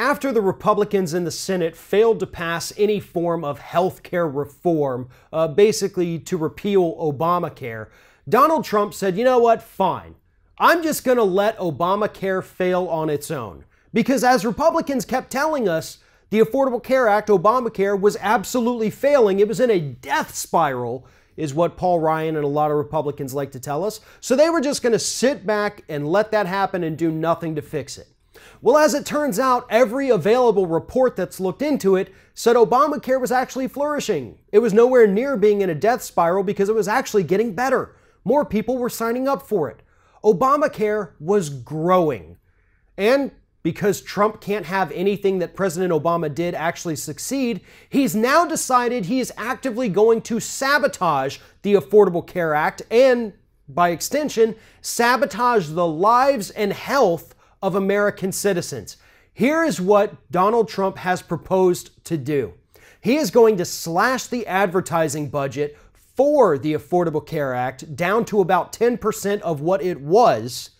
After the Republicans in the Senate failed to pass any form of health care reform, basically to repeal Obamacare, Donald Trump said, you know what, fine. I'm just going to let Obamacare fail on its own. Because as Republicans kept telling us, the Affordable Care Act, Obamacare, was absolutely failing. It was in a death spiral, is what Paul Ryan and a lot of Republicans like to tell us. So they were just going to sit back and let that happen and do nothing to fix it. Well, as it turns out, every available report that's looked into it said Obamacare was actually flourishing. It was nowhere near being in a death spiral because it was actually getting better. More people were signing up for it. Obamacare was growing. And because Trump can't have anything that President Obama did actually succeed, he's now decided he is actively going to sabotage the Affordable Care Act and, by extension, sabotage the lives and health of American citizens. Here is what Donald Trump has proposed to do. He is going to slash the advertising budget for the Affordable Care Act down to about 10% of what it was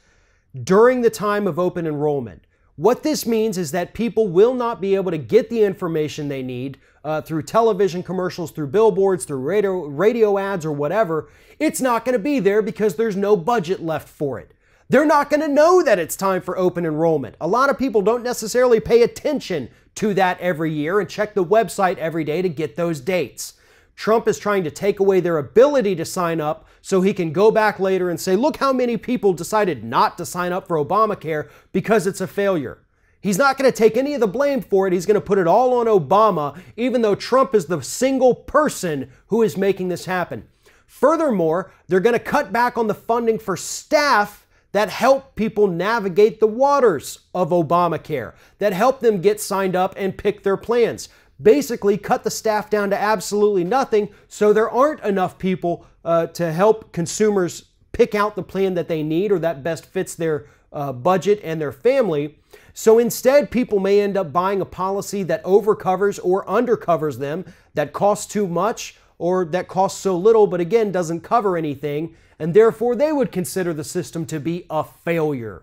during the time of open enrollment. What this means is that people will not be able to get the information they need through television commercials, through billboards, through radio ads, or whatever. It's not going to be there because there's no budget left for it. They're not going to know that it's time for open enrollment. A lot of people don't necessarily pay attention to that every year and check the website every day to get those dates. Trump is trying to take away their ability to sign up so he can go back later and say, look how many people decided not to sign up for Obamacare because it's a failure. He's not going to take any of the blame for it. He's going to put it all on Obama, even though Trump is the single person who is making this happen. Furthermore, they're going to cut back on the funding for staff that help people navigate the waters of Obamacare, that help them get signed up and pick their plans. Basically, cut the staff down to absolutely nothing so there aren't enough people to help consumers pick out the plan that they need or that best fits their budget and their family. So instead, people may end up buying a policy that overcovers or undercovers them, that costs too much or that costs so little, but again, doesn't cover anything, and therefore they would consider the system to be a failure.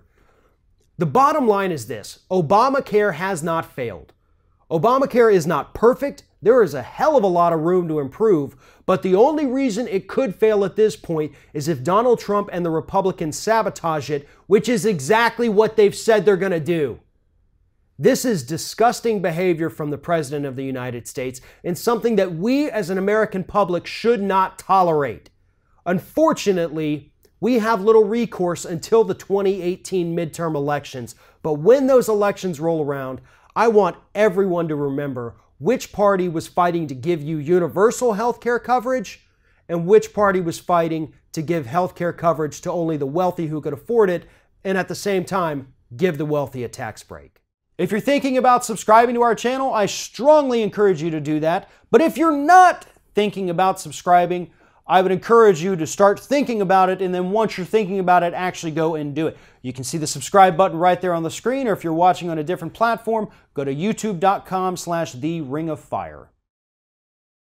The bottom line is this: Obamacare has not failed. Obamacare is not perfect. There is a hell of a lot of room to improve, but the only reason it could fail at this point is if Donald Trump and the Republicans sabotage it, which is exactly what they've said they're going to do. This is disgusting behavior from the President of the United States and something that we as an American public should not tolerate. Unfortunately, we have little recourse until the 2018 midterm elections, but when those elections roll around, I want everyone to remember which party was fighting to give you universal health care coverage and which party was fighting to give health care coverage to only the wealthy who could afford it, and at the same time, give the wealthy a tax break. If you're thinking about subscribing to our channel, I strongly encourage you to do that. But if you're not thinking about subscribing, I would encourage you to start thinking about it, and then once you're thinking about it, actually go and do it. You can see the subscribe button right there on the screen, or if you're watching on a different platform, go to youtube.com/theringoffire.